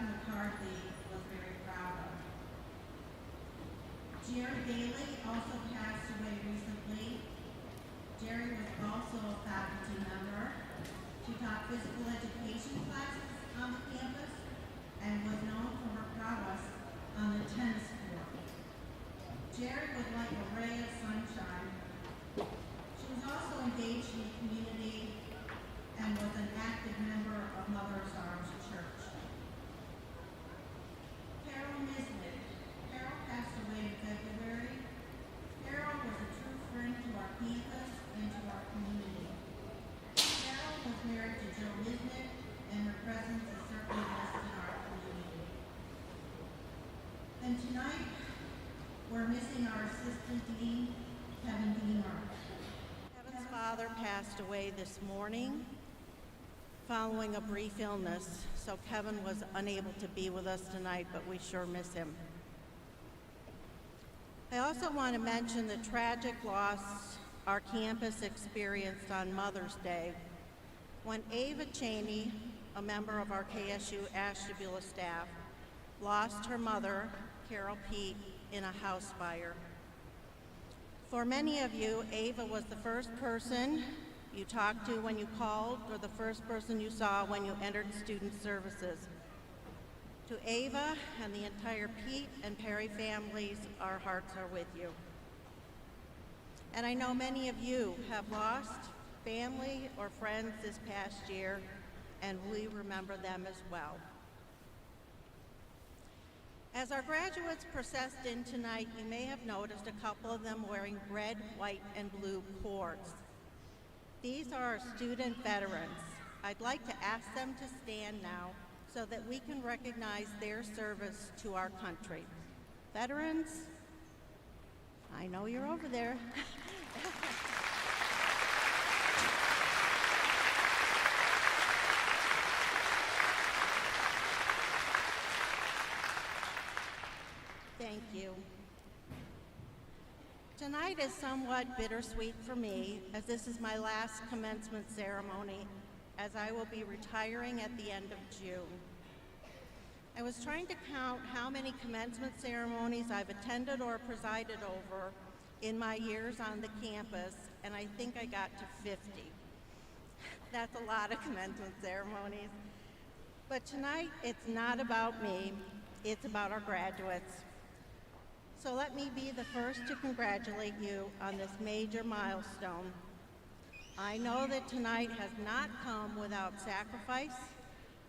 Robert McCarthy was very proud of. Jerry Bailey also passed away recently. Jerry was also a faculty member. She taught physical education classes on the campus and was known for her prowess on the tennis court. Jerry was like a ray of sunshine. She was also engaged in the community and was an active member of Mother's Arms Church. Carol Nisbet. Carol passed away in February. Carol was a true friend to our campus and to our community. Carol was married to Joe Nisbet, and her presence is certainly missed in our community. And tonight, we're missing our assistant dean, Kevin Beamer. Kevin's father passed away this morning following a brief illness, so Kevin was unable to be with us tonight, but we sure miss him. I also want to mention the tragic loss our campus experienced on Mother's Day when Ava Cheney, a member of our KSU Ashtabula staff, lost her mother, Carol Pete, in a house fire. For many of you, Ava was the first person you talked to when you called, or the first person you saw when you entered student services. To Ava and the entire Pete and Perry families, our hearts are with you. And I know many of you have lost family or friends this past year, and we remember them as well. As our graduates processed in tonight, you may have noticed a couple of them wearing red, white, and blue cords. These are our student veterans. I'd like to ask them to stand now so that we can recognize their service to our country. Veterans, I know you're over there. Thank you. Tonight is somewhat bittersweet for me, as this is my last commencement ceremony, as I will be retiring at the end of June. I was trying to count how many commencement ceremonies I've attended or presided over in my years on the campus, and I think I got to 50. That's a lot of commencement ceremonies. But tonight, it's not about me, it's about our graduates. So let me be the first to congratulate you on this major milestone. I know that tonight has not come without sacrifice.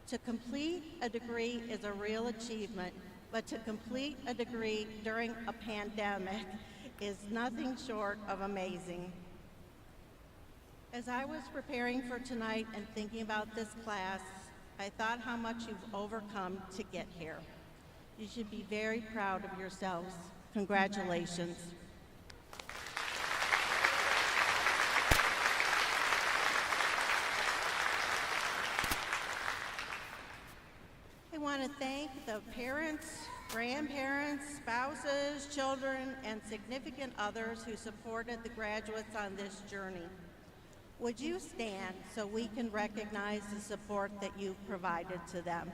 To complete a degree is a real achievement, but to complete a degree during a pandemic is nothing short of amazing. As I was preparing for tonight and thinking about this class, I thought how much you've overcome to get here. You should be very proud of yourselves. Congratulations. I want to thank the parents, grandparents, spouses, children, and significant others who supported the graduates on this journey. Would you stand so we can recognize the support that you've provided to them?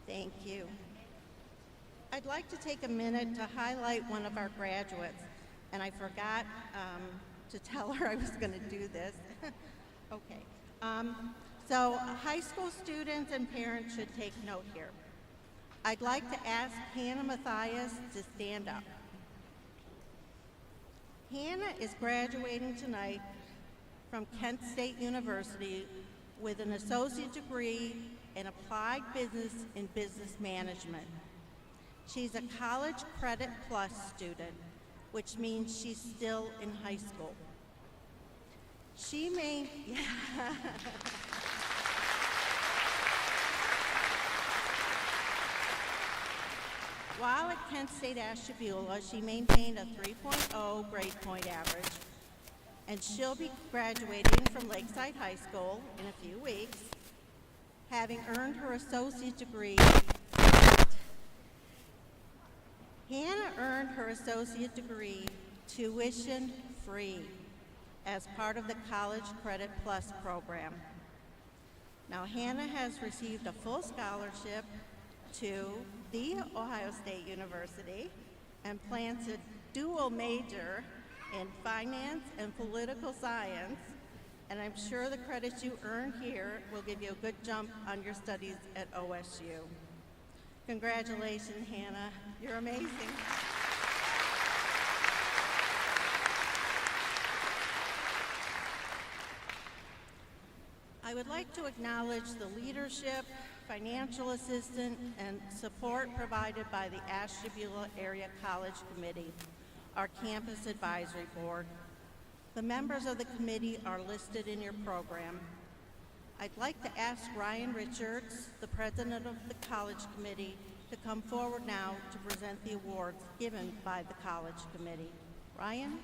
Thank you. I'd like to take a minute to highlight one of our graduates, and I forgot to tell her I was going to do this. Okay. So high school students and parents should take note here. I'd like to ask Hannah Mathias to stand up. Hannah is graduating tonight from Kent State University with an associate degree in applied business in business management. She's a College Credit Plus student, which means she's still in high school. She may, While at Kent State Ashtabula, she maintained a 3.0 grade point average, and she'll be graduating from Lakeside High School in a few weeks. having earned her associate degree. Hannah earned her associate degree tuition-free as part of the College Credit Plus program. Now, Hannah has received a full scholarship to The Ohio State University and plans a dual major in finance and political science, and I'm sure the credits you earn here will give you a good jump on your studies at OSU. Congratulations, Hannah. You're amazing. I would like to acknowledge the leadership, financial assistance, and support provided by the Ashtabula Area College Committee, our Campus Advisory Board. The members of the committee are listed in your program. I'd like to ask Ryan Richards, the president of the College Committee, to come forward now to present the awards given by the College Committee. Ryan?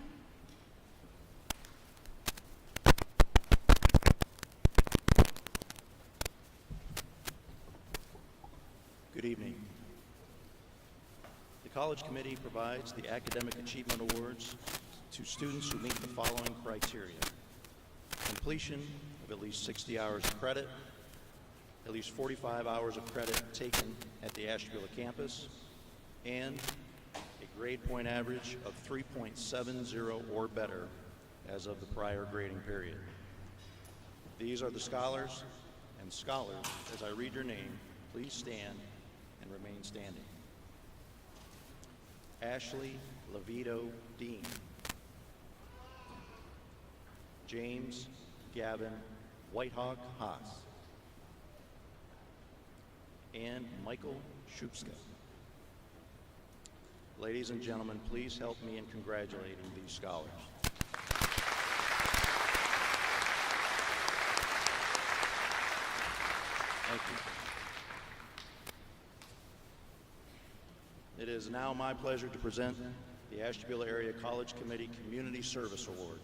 Good evening. The College Committee provides the Academic Achievement Awards to students who meet the following criteria: completion of at least 60 hours of credit, at least 45 hours of credit taken at the Ashtabula campus, and a grade point average of 3.70 or better as of the prior grading period. These are the scholars, and scholars, as I read your name, please stand and remain standing. Ashley Levito Dean. James Gavin Whitehawk Haas. And Michael Shupska. Ladies and gentlemen, please help me in congratulating these scholars. Thank you. It is now my pleasure to present the Ashtabula Area College Committee Community Service Award.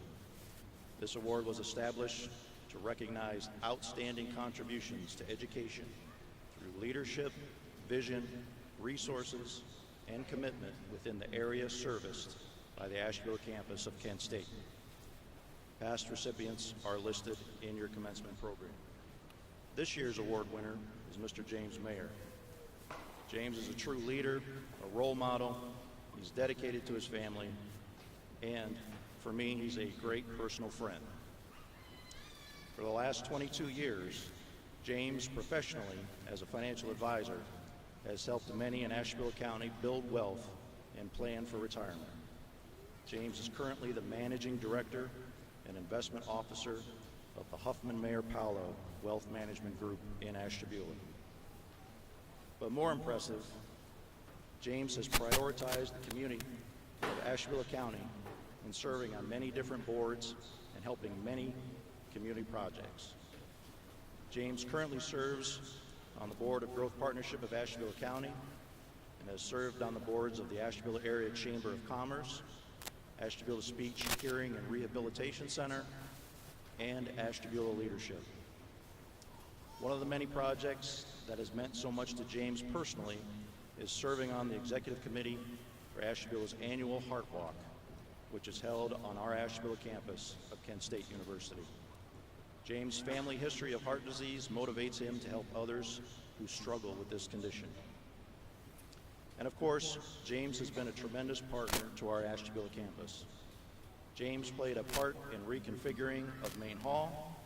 This award was established to recognize outstanding contributions to education through leadership, vision, resources, and commitment within the area serviced by the Ashtabula campus of Kent State. Past recipients are listed in your commencement program. This year's award winner is Mr. James Mayer. James is a true leader, a role model. He's dedicated to his family, and for me, he's a great personal friend. For the last 22 years, James, professionally as a financial advisor, has helped many in Ashtabula County build wealth and plan for retirement. James is currently the Managing Director and Investment Officer of the Huffman Mayer Paolo Wealth Management Group in Ashtabula. But more impressive, James has prioritized the community of Ashtabula County in serving on many different boards and helping many community projects. James currently serves on the board of Growth Partnership of Ashtabula County and has served on the boards of the Ashtabula Area Chamber of Commerce, Ashtabula Speech, Hearing, and Rehabilitation Center, and Ashtabula Leadership. One of the many projects that has meant so much to James personally is serving on the executive committee for Ashtabula's annual Heart Walk, which is held on our Ashtabula campus of Kent State University. James' family history of heart disease motivates him to help others who struggle with this condition. And of course, James has been a tremendous partner to our Ashtabula campus. James played a part in reconfiguring of Main Hall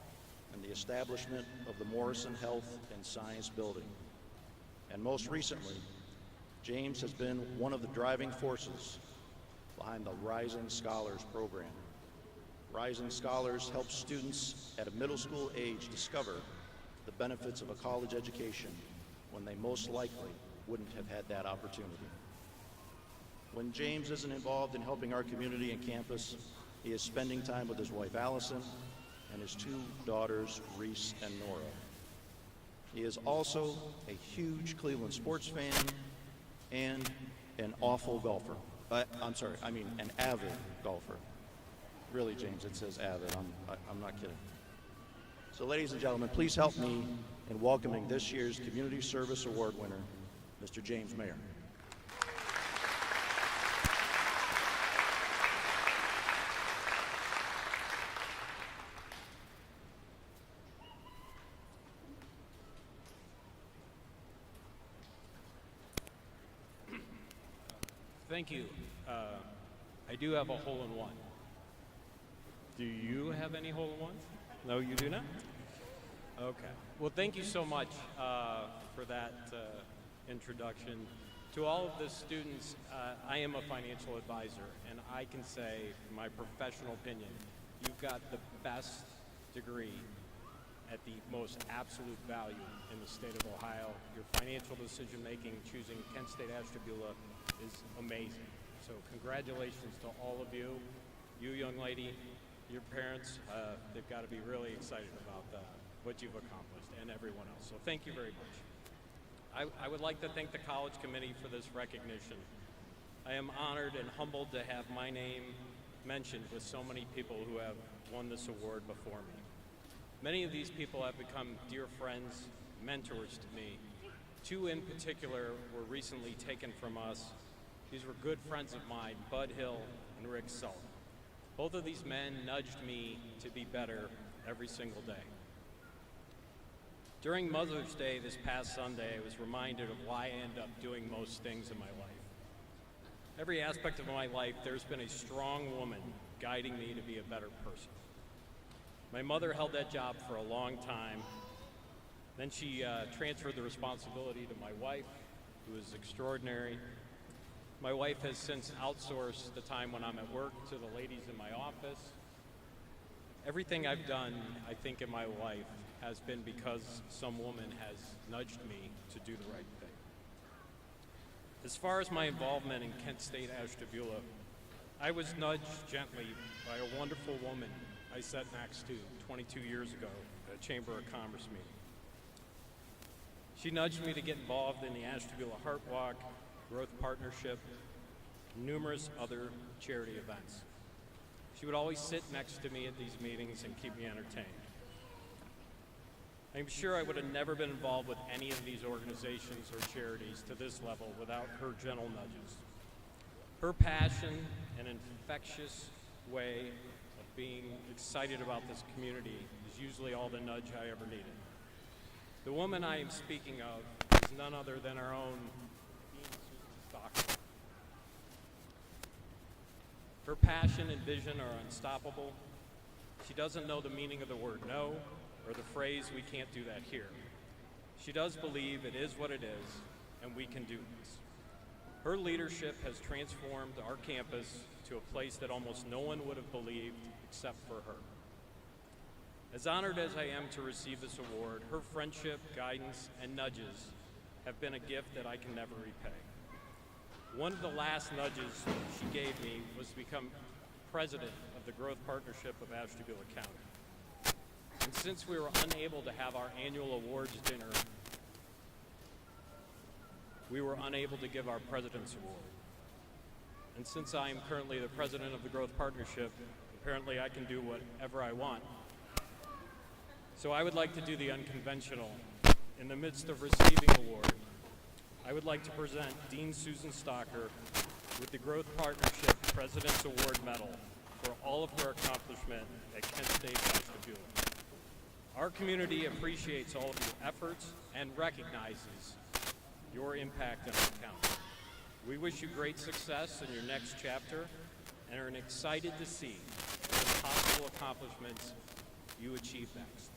and the establishment of the Morrison Health and Science Building. And most recently, James has been one of the driving forces behind the Rising Scholars program. Rising Scholars helps students at a middle school age discover the benefits of a college education when they most likely wouldn't have had that opportunity. When James isn't involved in helping our community and campus, he is spending time with his wife Allison and his two daughters, Reese and Nora. He is also a huge Cleveland sports fan and an awful golfer. An avid golfer. Really, James, it says avid. I'm not kidding. So ladies and gentlemen, please help me in welcoming this year's Community Service Award winner, Mr. James Mayer. Thank you. I do have a hole-in-one. Do you have any hole-in-ones? No, you do not? Okay. Well, thank you so much for that introduction. To all of the students, I am a financial advisor, and I can say, in my professional opinion, you've got the best degree at the most absolute value in the state of Ohio. Your financial decision-making, choosing Kent State Ashtabula, is amazing. So congratulations to all of you. You, young lady, your parents, they've got to be really excited about what you've accomplished, and everyone else. So thank you very much. I would like to thank the College Committee for this recognition. I am honored and humbled to have my name mentioned with so many people who have won this award before me. Many of these people have become dear friends, mentors to me. Two in particular were recently taken from us. These were good friends of mine, Bud Hill and Rick Sullivan. Both of these men nudged me to be better every single day. During Mother's Day this past Sunday, I was reminded of why I end up doing most things in my life. Every aspect of my life, there's been a strong woman guiding me to be a better person. My mother held that job for a long time. Then she transferred the responsibility to my wife, who is extraordinary. My wife has since outsourced the time when I'm at work to the ladies in my office. Everything I've done, I think, in my life has been because some woman has nudged me to do the right thing. As far as my involvement in Kent State Ashtabula, I was nudged gently by a wonderful woman I sat next to 22 years ago at a Chamber of Commerce meeting. She nudged me to get involved in the Ashtabula Heart Walk, Growth Partnership, and numerous other charity events. She would always sit next to me at these meetings and keep me entertained. I'm sure I would have never been involved with any of these organizations or charities to this level without her gentle nudges. Her passion and infectious way of being excited about this community is usually all the nudge I ever needed. The woman I am speaking of is none other than our own Stockton. Her passion and vision are unstoppable. She doesn't know the meaning of the word no or the phrase "we can't do that here." She does believe it is what it is, and we can do this. Her leadership has transformed our campus to a place that almost no one would have believed except for her. As honored as I am to receive this award, her friendship, guidance, and nudges have been a gift that I can never repay. One of the last nudges she gave me was to become president of the Growth Partnership of Ashtabula County. And since we were unable to have our annual awards dinner, we were unable to give our President's Award. And since I am currently the president of the Growth Partnership, apparently I can do whatever I want. So I would like to do the unconventional. In the midst of receiving the award, I would like to present Dean Susan Stocker with the Growth Partnership President's Award Medal for all of her accomplishment at Kent State Ashtabula. Our community appreciates all of your efforts and recognizes your impact in our county. We wish you great success in your next chapter and are excited to see what possible accomplishments you achieve next.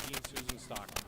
Dean Susan Stocker.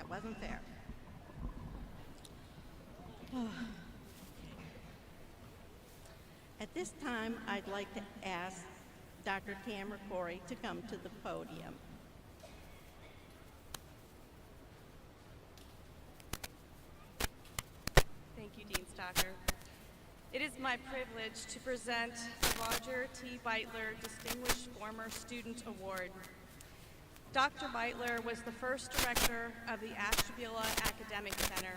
Wasn't there. At this time, I'd like to ask Dr. Tamara Corey to come to the podium. Thank you, Dean Stocker. It is my privilege to present the Roger T. Beitler Distinguished Former Student Award. Dr. Beitler was the first director of the Ashtabula Academic Center.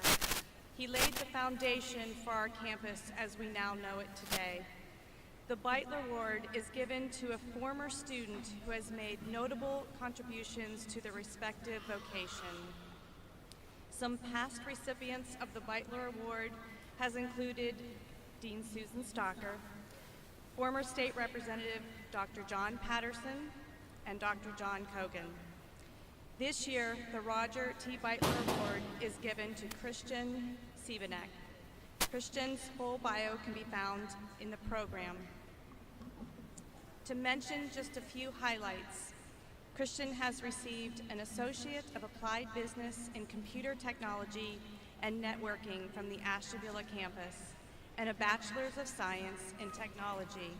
He laid the foundation for our campus as we now know it today. The Beitler Award is given to a former student who has made notable contributions to the respective vocation. Some past recipients of the Beitler Award has included Dean Susan Stocker, former State Representative Dr. John Patterson, and Dr. John Cogan. This year, the Roger T. Beitler Award is given to Christian Siebenek. Christian's full bio can be found in the program. To mention just a few highlights, Christian has received an Associate of Applied Business in Computer Technology and Networking from the Ashtabula campus, and a Bachelor's of Science in Technology.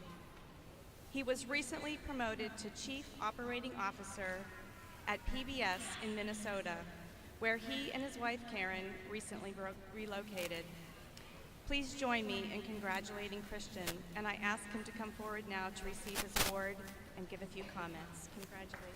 He was recently promoted to Chief Operating Officer at PBS in Minnesota, where he and his wife Karen recently relocated. Please join me in congratulating Christian, and I ask him to come forward now to receive his award and give a few comments. Congratulations.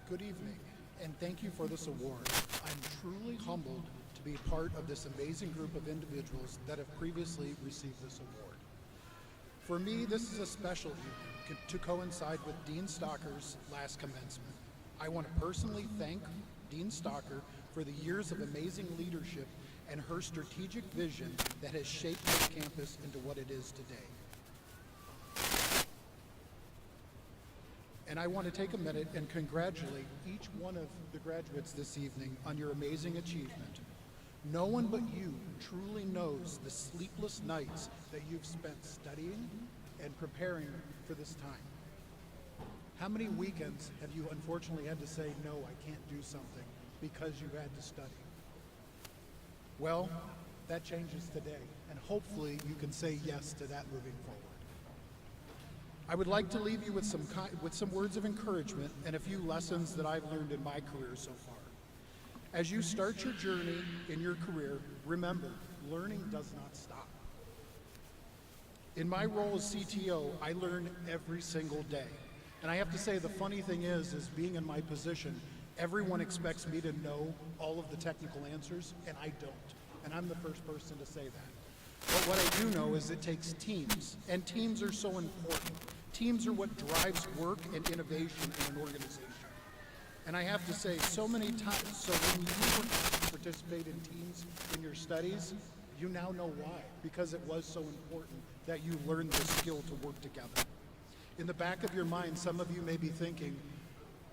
Good evening, and thank you for this award. I'm truly humbled to be part of this amazing group of individuals that have previously received this award. For me, this is a special evening to coincide with Dean Stocker's last commencement. I want to personally thank Dean Stocker for the years of amazing leadership and her strategic vision that has shaped this campus into what it is today. And I want to take a minute and congratulate each one of the graduates this evening on your amazing achievement. No one but you truly knows the sleepless nights that you've spent studying and preparing for this time. How many weekends have you unfortunately had to say, no, I can't do something because you had to study? Well, that changes today, and hopefully you can say yes to that moving forward. I would like to leave you with some words of encouragement and a few lessons that I've learned in my career so far. As you start your journey in your career, remember, learning does not stop. In my role as CTO, I learn every single day. And I have to say, the funny thing is being in my position, everyone expects me to know all of the technical answers, and I don't. And I'm the first person to say that. But what I do know is it takes teams, and teams are so important. Teams are what drives work and innovation in an organization. And I have to say, so many times, so when you participate in teams in your studies, you now know why, because it was so important that you learned the skill to work together. In the back of your mind, some of you may be thinking,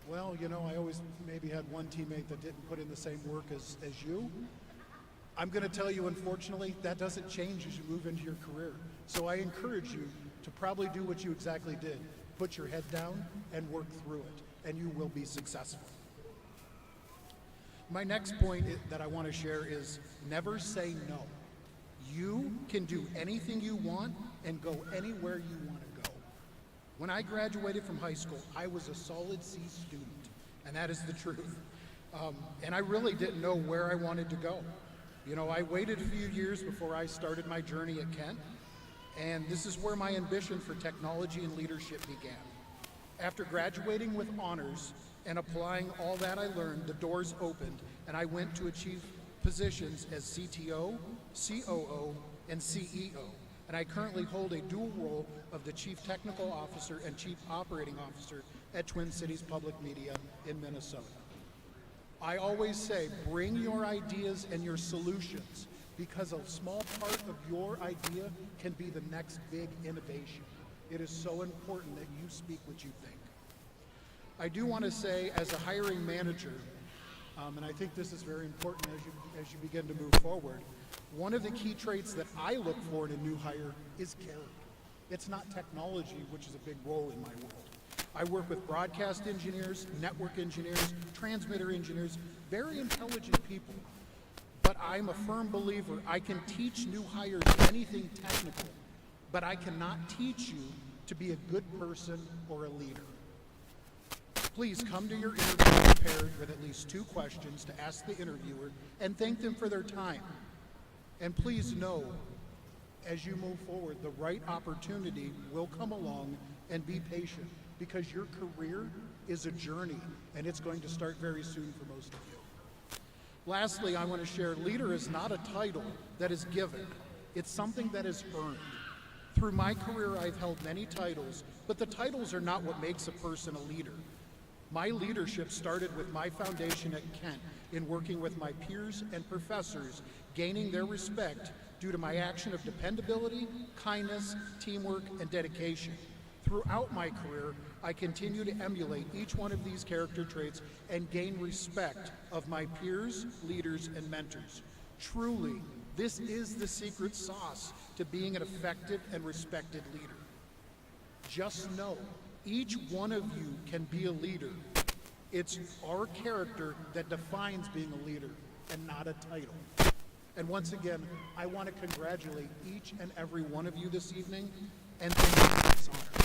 well, you know, I always maybe had one teammate that didn't put in the same work as you. I'm going to tell you, unfortunately, that doesn't change as you move into your career. So I encourage you to probably do what you exactly did. Put your head down and work through it, and you will be successful. My next point that I want to share is never say no. You can do anything you want and go anywhere you want to go. When I graduated from high school, I was a solid C student, and that is the truth. And I really didn't know where I wanted to go. You know, I waited a few years before I started my journey at Kent, and this is where my ambition for technology and leadership began. After graduating with honors and applying all that I learned, the doors opened, and I went to achieve positions as CTO, COO, and CEO. And I currently hold a dual role of the Chief Technical Officer and Chief Operating Officer at Twin Cities Public Media in Minnesota. I always say, bring your ideas and your solutions, because a small part of your idea can be the next big innovation. It is so important that you speak what you think. I do want to say, as a hiring manager, and I think this is very important as you begin to move forward, one of the key traits that I look for in a new hire is character. It's not technology, which is a big role in my world. I work with broadcast engineers, network engineers, transmitter engineers, very intelligent people. But I'm a firm believer I can teach new hires anything technical, but I cannot teach you to be a good person or a leader. Please come to your interview prepared with at least 2 questions to ask the interviewer and thank them for their time. And please know, as you move forward, the right opportunity will come along, and be patient, because your career is a journey and it's going to start very soon for most of you. Lastly, I want to share, leader is not a title that is given. It's something that is earned. Through my career, I've held many titles, but the titles are not what makes a person a leader. My leadership started with my foundation at Kent in working with my peers and professors, gaining their respect due to my action of dependability, kindness, teamwork, and dedication. Throughout my career, I continue to emulate each one of these character traits and gain respect of my peers, leaders, and mentors. Truly, this is the secret sauce to being an effective and respected leader. Just know, each one of you can be a leader. It's our character that defines being a leader and not a title. And once again, I want to congratulate each and every one of you this evening, and thank you for this honor.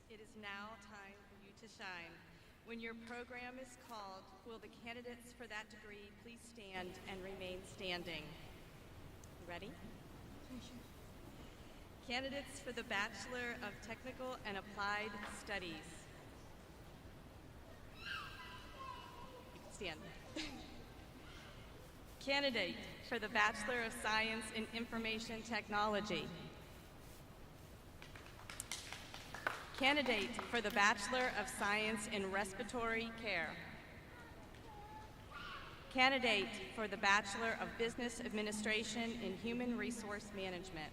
It is now time for you to shine. When your program is called, will the candidates for that degree please stand and remain standing? Ready? Candidates for the Bachelor of Technical and Applied Studies. You can stand. Candidate for the Bachelor of Science in Information Technology. Candidate for the Bachelor of Science in Respiratory Care. Candidate for the Bachelor of Business Administration in Human Resource Management.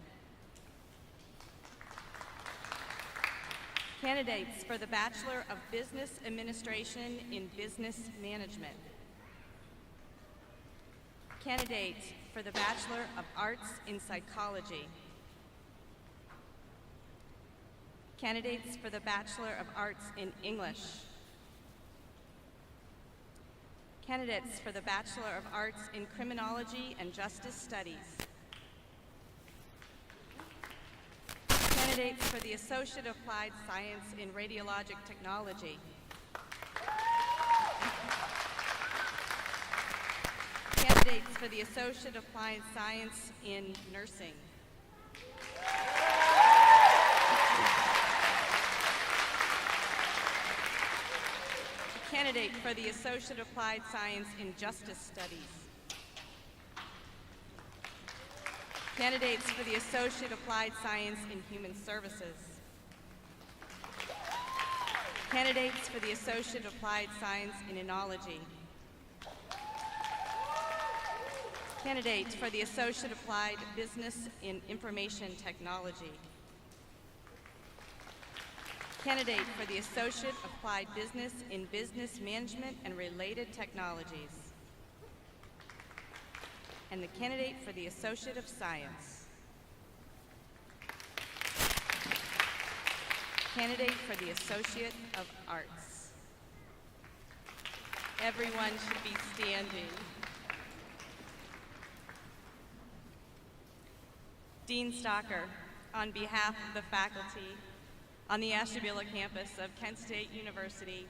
Candidates for the Bachelor of Business Administration in Business Management. Candidate for the Bachelor of Arts in Psychology. Candidates for the Bachelor of Arts in English. Candidates for the Bachelor of Arts in Criminology and Justice Studies. Candidates for the Associate of Applied Science in Radiologic Technology. Candidates for the Associate of Applied Science in Nursing. Candidate for the Associate of Applied Science in Justice Studies. Candidates for the Associate of Applied Science in Human Services. Candidates for the Associate of Applied Science in Enology. Candidates for the Associate of Applied Business in Information Technology. Candidate for the Associate of Applied Business in Business Management and Related Technologies. And the candidate for the Associate of Science. Candidate for the Associate of Arts. Everyone should be standing. Dean Stocker, on behalf of the faculty on the Ashtabula campus of Kent State University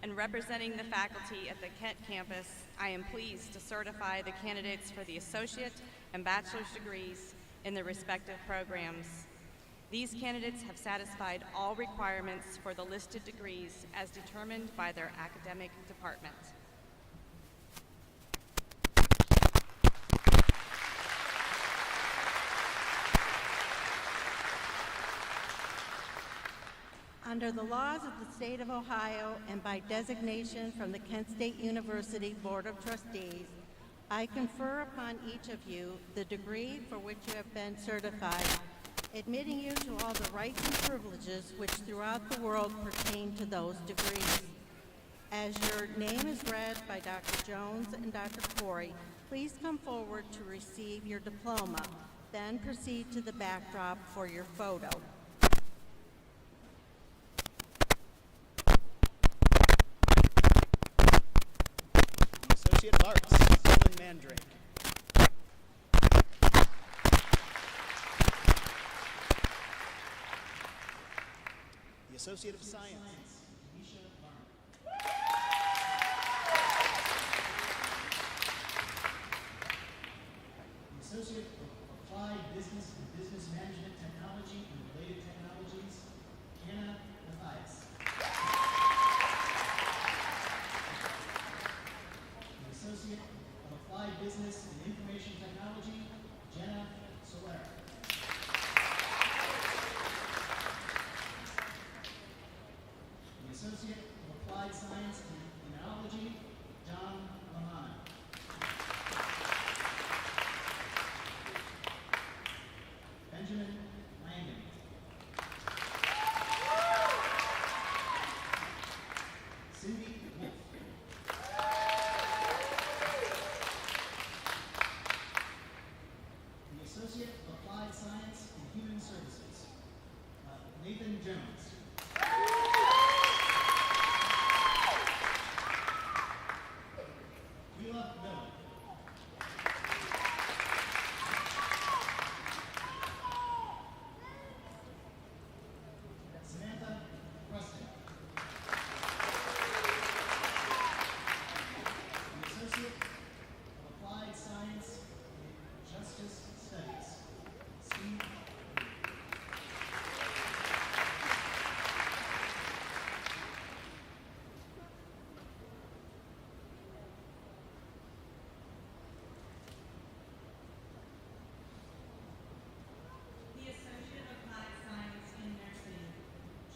and representing the faculty at the Kent campus, I am pleased to certify the candidates for the associate and bachelor's degrees in their respective programs. These candidates have satisfied all requirements for the listed degrees as determined by their academic department. Under the laws of the state of Ohio and by designation from the Kent State University Board of Trustees, I confer upon each of you the degree for which you have been certified, admitting you to all the rights and privileges which throughout the world pertain to those degrees. As your name is read by Dr. Jones and Dr. Corey, please come forward to receive your diploma, then proceed to the backdrop for your photo. The Associate of Arts, Dylan Mandrake. The Associate of Science, Nisha Varner. The Associate of Applied Business and Business Management Technology and Related Technologies, Anna Mathias. The Associate of Applied Business and Information Technology, Jenna Solera. The Associate of Applied Science and Immunology, John Lamana. Benjamin Langan. Cindy Wolf. The Associate of Applied Science and Human Services, Nathan Jones. Wheela Miller. Samantha Preston. The Associate of Applied Science and Justice Studies, Steve Lee. The Associate of Applied Science in Nursing,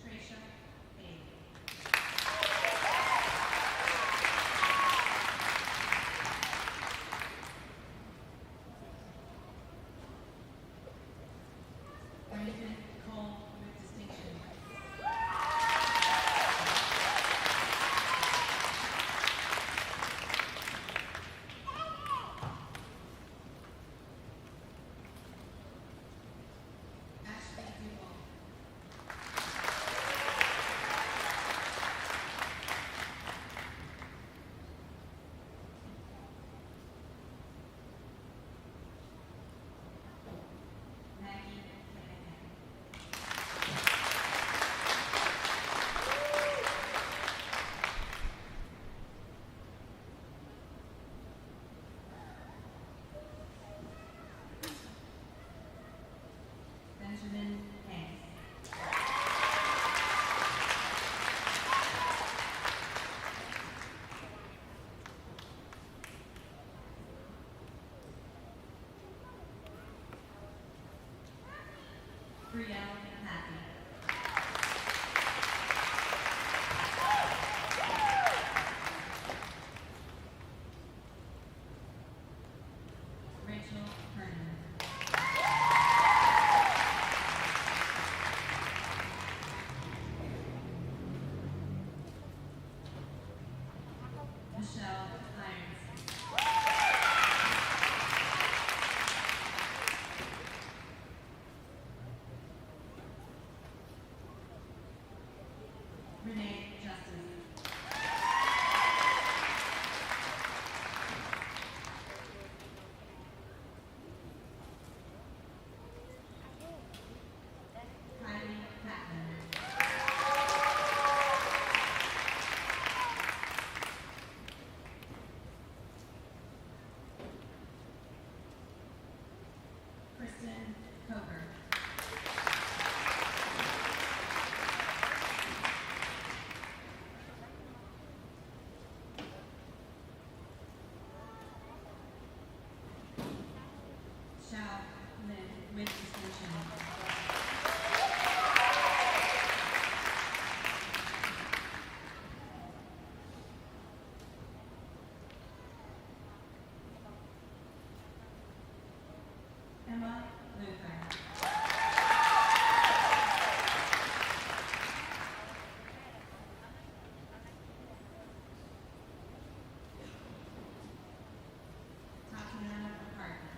Tracia Hay. Brandon Cole with distinction. Ashley Duval. Maggie Flanagan. Benjamin Hanks. Brielle Happy. Rachel Hernan. Michelle Irons. Renee Justice. Kylie Patman. Kristen Coker. Shao Lin with distinction. Luther. Tatiana McCarthy.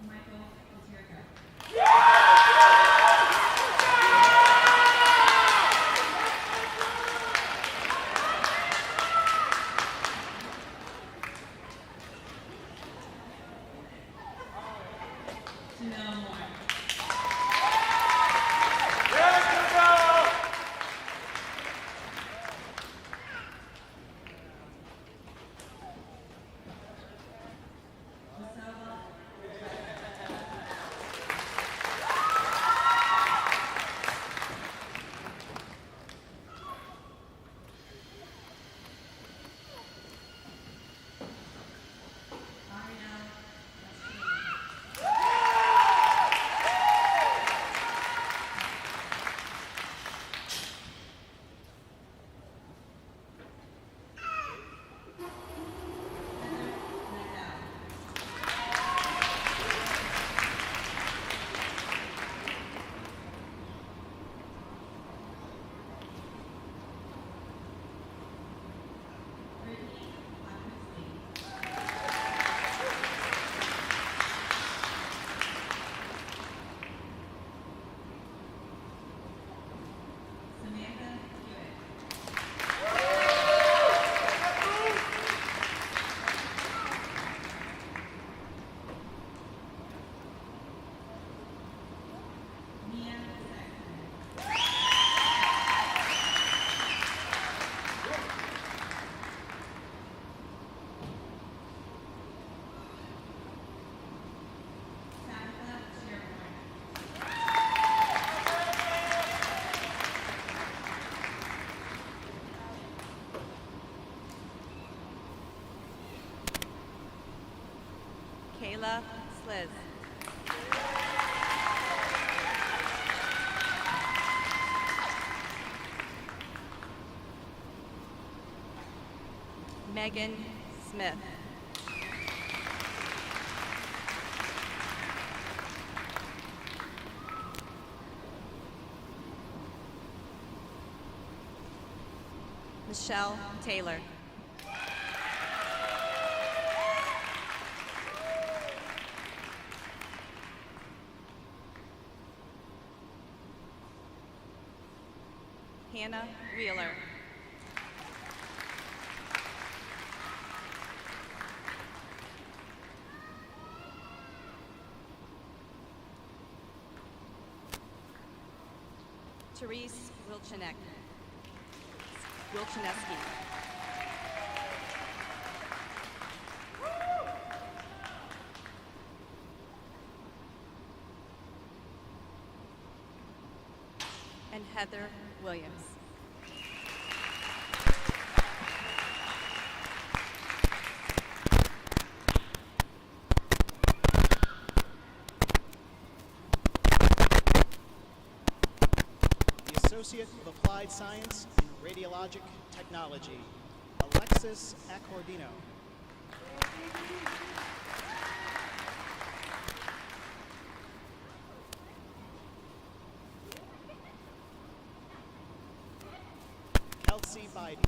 Michael Latirka. Janelle Moore. Gisela Ariel Mastroeni. Heather Nadell. Brittany Lakusley. Samantha Hewitt. Mia Sexton. Tabitha Sherborne. Kayla Sliz. Megan Smith. Michelle Taylor. Hannah Wheeler. Therese Wilchineski. And Heather Williams. The Associate of Applied Science in Radiologic Technology, Alexis Accordino. Kelsey Biden.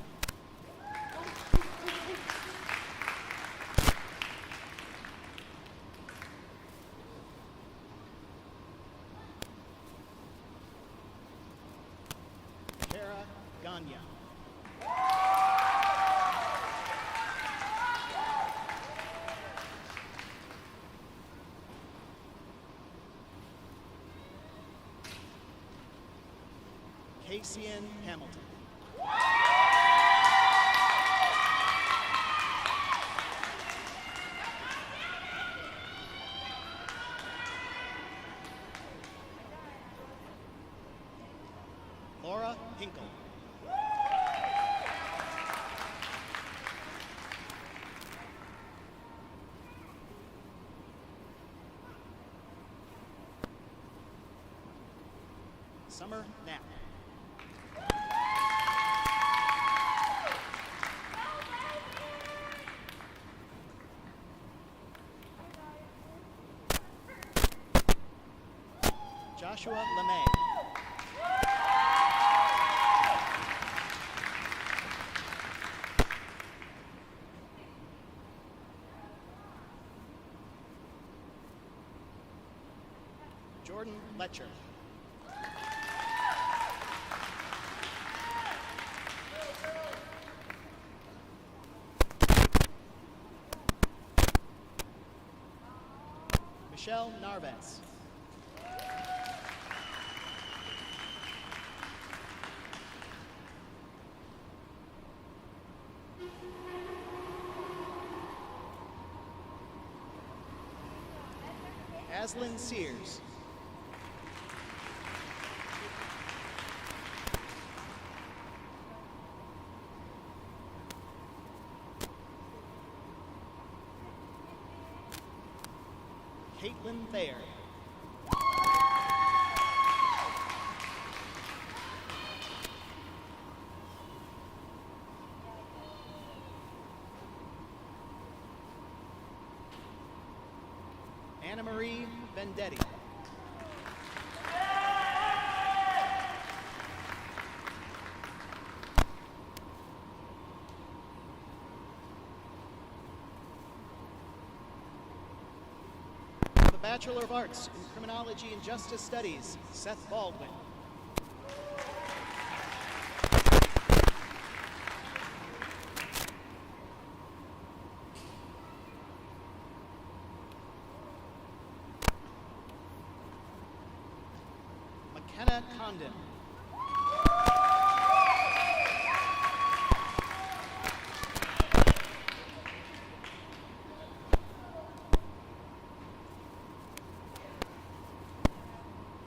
Kara Ganya. Cassian Hamilton. Laura Hinkle. summer nap. Joshua LeMay. Jordan Letcher. Michelle Narvaez. Aslyn Sears. Caitlin Thayer. Anna Marie Vendetti. The Bachelor of Arts in Criminology and Justice Studies, Seth Baldwin. McKenna Condon.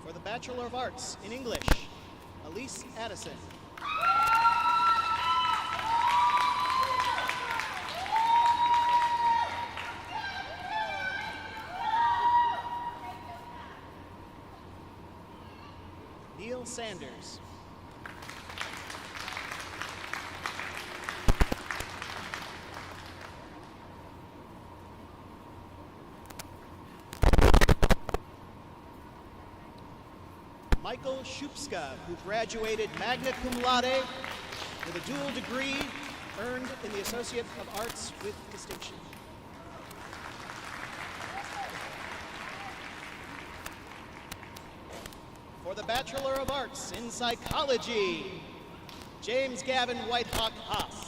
For the Bachelor of Arts in English, Elise Addison. Neil Sanders. Michael Shupska, who graduated magna cum laude with a dual degree earned in the Associate of Arts with distinction. For the Bachelor of Arts in Psychology, James Gavin Whitehawk Haas.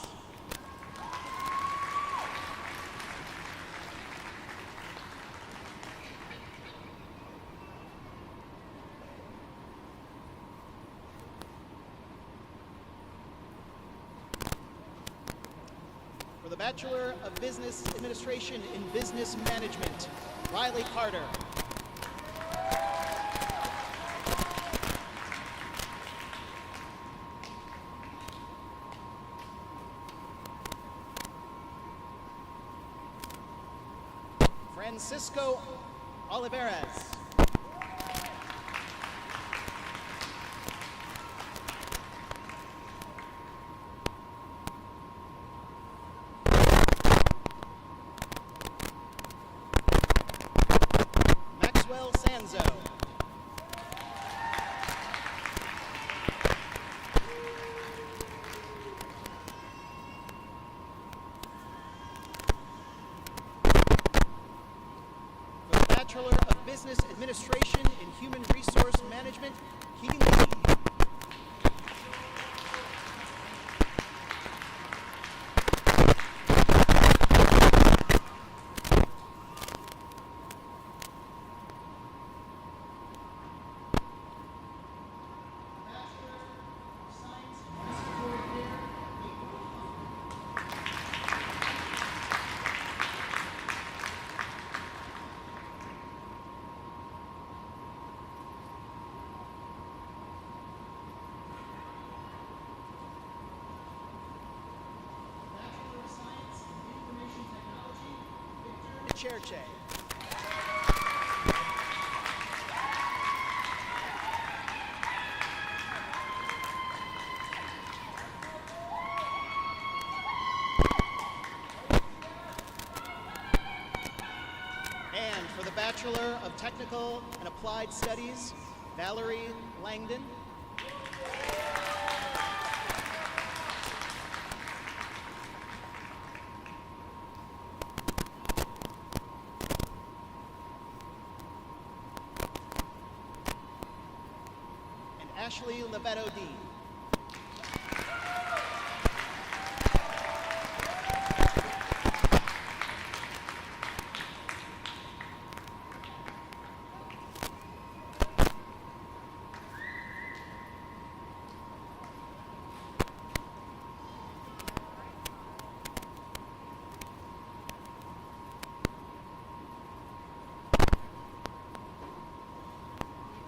For the Bachelor of Business Administration in Business Management, Riley Carter. Francisco Olivares. Maxwell Sanzo. Bachelor of Business Administration in Human Resource Management, Keely. Cherche. Technical and Applied Studies, Valerie Langdon. And Ashley Levetto Dean.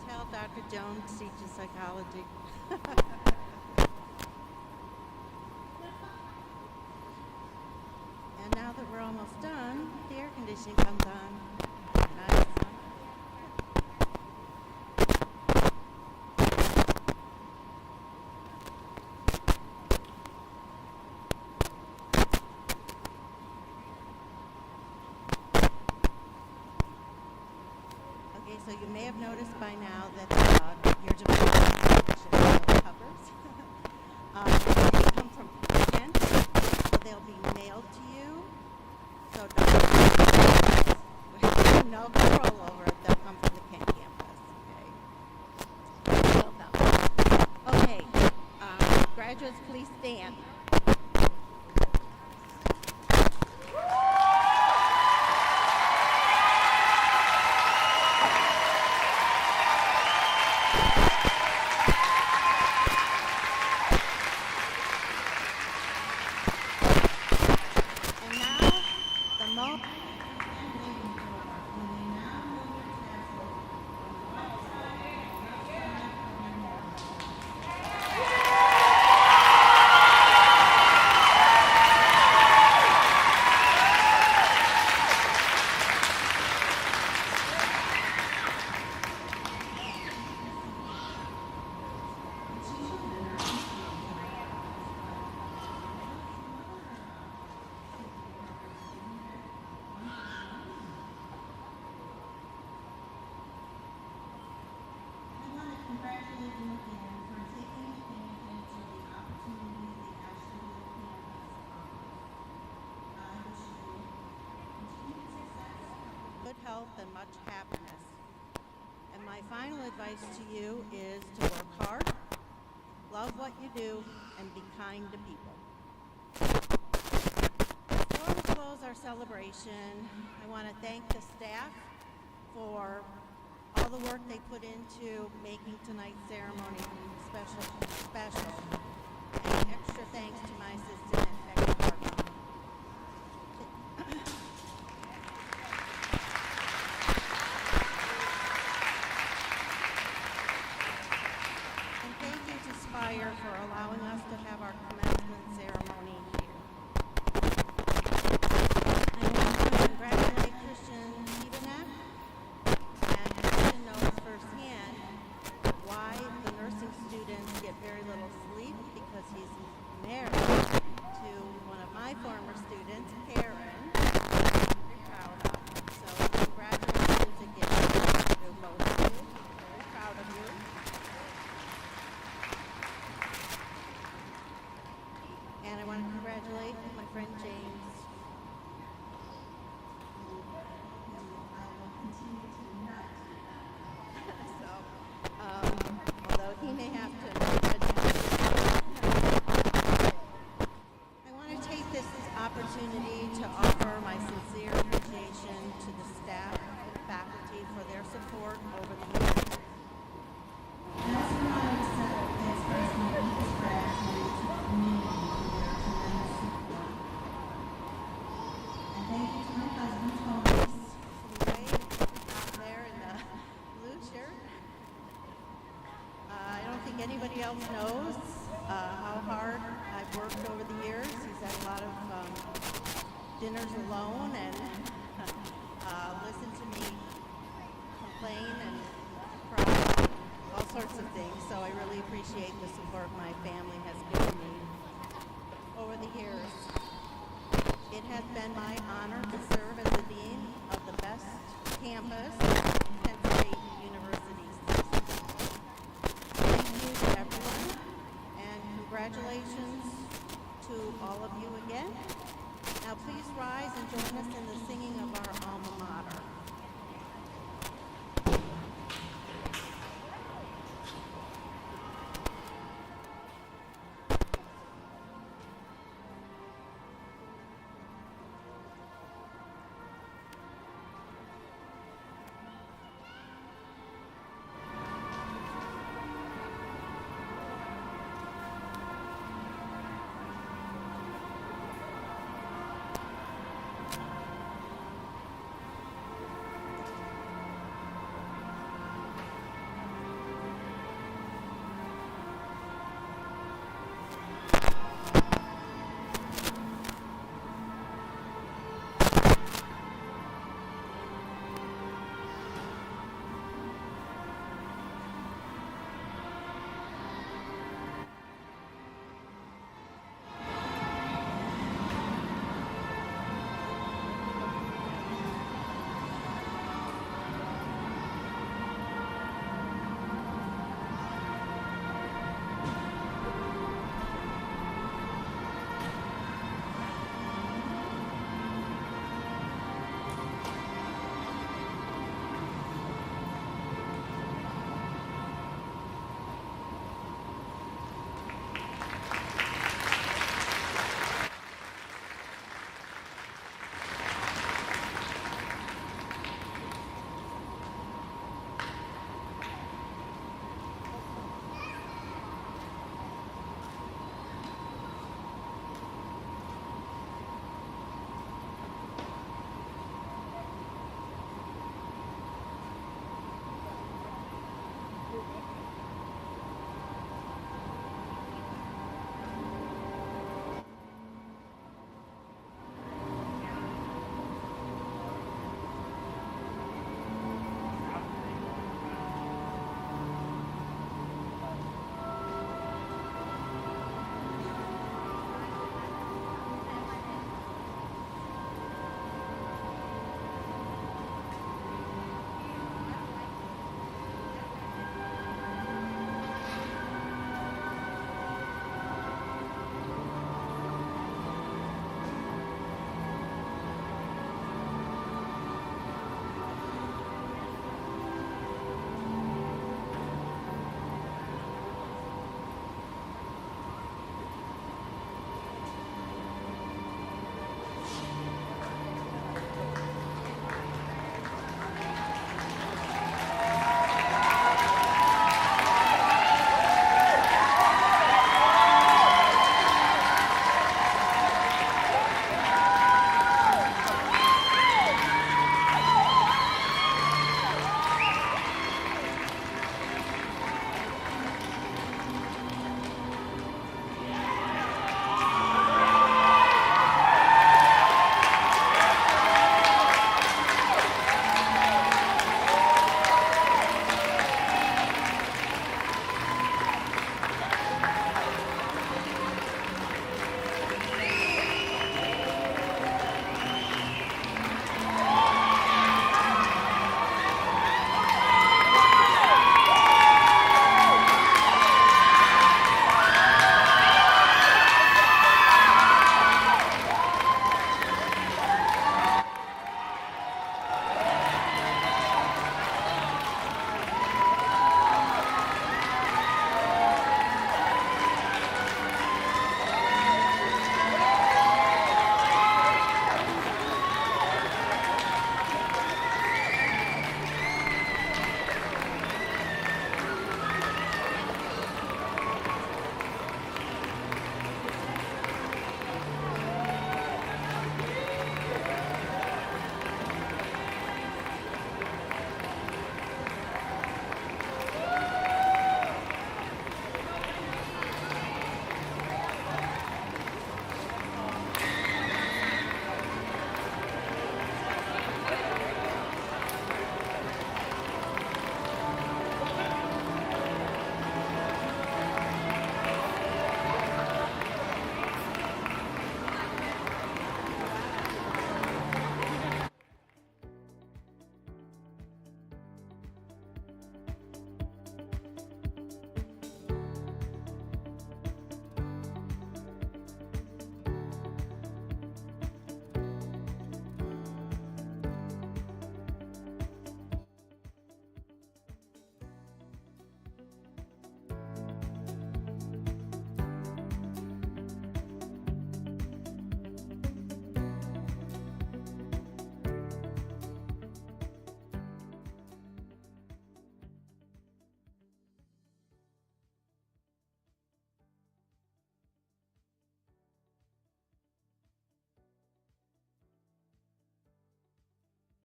Tell Dr. Jones teaches psychology. And now that we're almost done, the air conditioning comes on. Nice. Okay, so you may have noticed by now that your devices have covers. They come from Kent, so they'll be mailed to you. So don't no control over it. They'll come from the Kent campus. Okay. Well done. Okay. Graduates, please stand. And now, the moment. I want to congratulate you again for taking advantage of the opportunities the Ashtabula campus offers. I wish you continued success. Good health and much happiness. And my final advice to you is to work hard, love what you do, and be kind to people. Before we close our celebration, I want to thank the staff for all the work they put into making tonight's ceremony special. And extra thanks to my assistant and tech department. And thank you to Spire for allowing us to have our commencement ceremony here. I want to congratulate Christian Stevenak, and Christian knows firsthand why the nursing students get very little sleep, because he's married to one of my former students, Karen, who I'm very proud of. So congratulations again to both of you. Very proud of you. And I want to congratulate my friend James. So, although he may have to. I want to take this opportunity to offer my sincere appreciation to the staff and faculty for their support over the years. And also want to express my deepest gratitude to the community for their tremendous support. And thank you to my husband, Tony. Way out there in the blue shirt. I don't think anybody else knows how hard I've worked over the years. He's had a lot of dinners alone and listened to me complain and cry, all sorts of things. So I really appreciate the support my family has given me over the years. It has been my honor to serve as the dean of the best campus of Penn State University. Thank you to everyone, and congratulations to all of you again. Now please rise and join us in the singing of our alma mater.